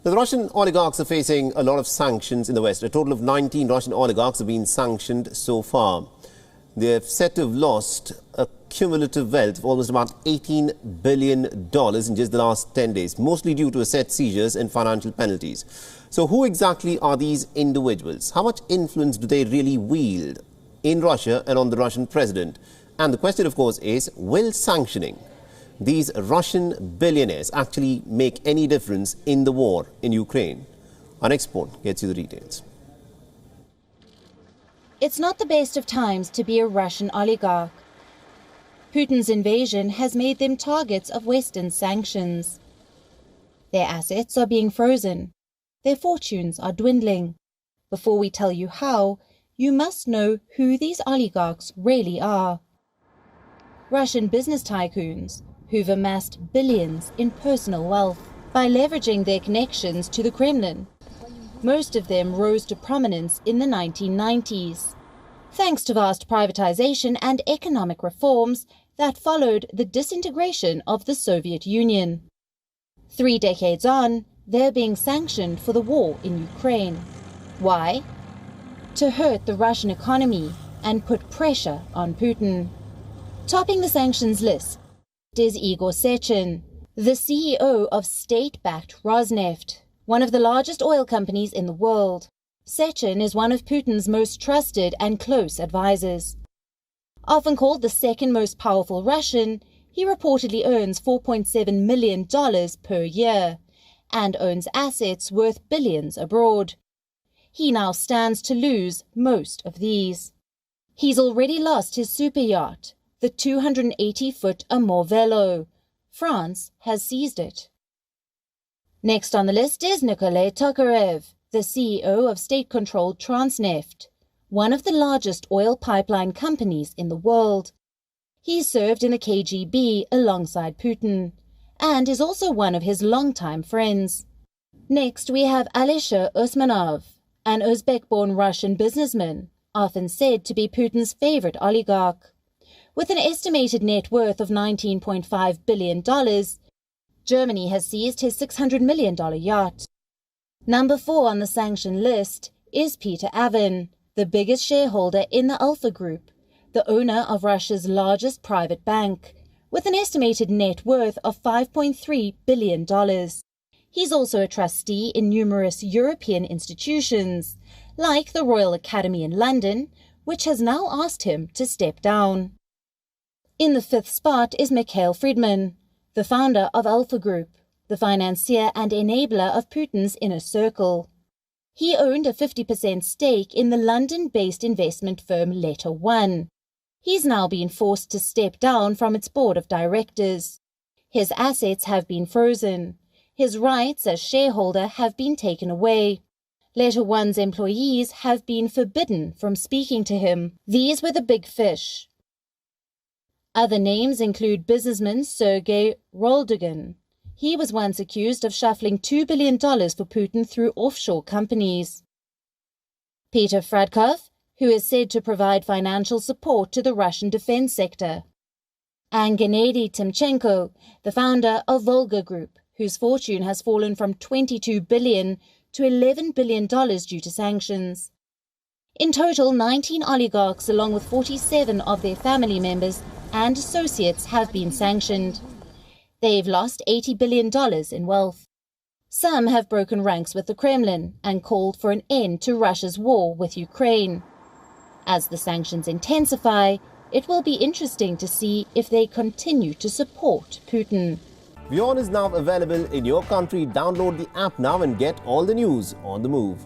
The Russian oligarchs are facing a lot of sanctions in the West. A total of 19 Russian oligarchs have been sanctioned so far. They have said to have lost a cumulative wealth of almost about $18 billion in just the last 10 days, mostly due to asset seizures and financial penalties. So who exactly are these individuals? How much influence do they really wield in Russia and on the Russian president? And the question, of course, is, will sanctioning these Russian billionaires actually make any difference in the war in Ukraine? Our next report gets you the details. It's not the best of times to be a Russian oligarch. Putin's invasion has made them targets of Western sanctions. Their assets are being frozen. Their fortunes are dwindling. Before we tell you how, you must know who these oligarchs really are. Russian business tycoons who've amassed billions in personal wealth by leveraging their connections to the Kremlin. Most of them rose to prominence in the 1990s, thanks to vast privatization and economic reforms that followed the disintegration of the Soviet Union. 3 decades on, they're being sanctioned for the war in Ukraine. Why? To hurt the Russian economy and put pressure on Putin. Topping the sanctions list is Igor Sechin, the CEO of state-backed Rosneft, one of the largest oil companies in the world. Sechin is one of Putin's most trusted and close advisors. Often called the second most powerful Russian, he reportedly earns $4.7 million per year and owns assets worth billions abroad. He now stands to lose most of these. He's already lost his super yacht, the 280-foot Amur Velo. France has seized it. Next on the list is Nikolai Tokarev, the CEO of state-controlled Transneft, one of the largest oil pipeline companies in the world. He served in the KGB alongside Putin and is also one of his longtime friends. Next, we have Alisher Usmanov, an Uzbek-born Russian businessman, often said to be Putin's favorite oligarch. With an estimated net worth of $19.5 billion, Germany has seized his $600 million yacht. Number 4 on the sanction list is Peter Avin, the biggest shareholder in the Alpha Group, the owner of Russia's largest private bank, with an estimated net worth of $5.3 billion. He's also a trustee in numerous European institutions, like the Royal Academy in London, which has now asked him to step down. In the 5th spot is Mikhail Friedman, the founder of Alpha Group, the financier and enabler of Putin's inner circle. He owned a 50% stake in the London-based investment firm Letter One. He's now been forced to step down from its board of directors. His assets have been frozen. His rights as shareholder have been taken away. Letter One's employees have been forbidden from speaking to him. These were the big fish. Other names include businessman Sergei Roldugan. He was once accused of shuffling $2 billion for Putin through offshore companies. Peter Fradkov, who is said to provide financial support to the Russian defense sector. And Gennady Timchenko, the founder of Volga Group, whose fortune has fallen from $22 billion to $11 billion due to sanctions. In total, 19 oligarchs, along with 47 of their family members and associates, have been sanctioned. They've lost $80 billion in wealth. Some have broken ranks with the Kremlin and called for an end to Russia's war with Ukraine. As the sanctions intensify, it will be interesting to see if they continue to support Putin. WION is now available in your country. Download the app now and get all the news on the move.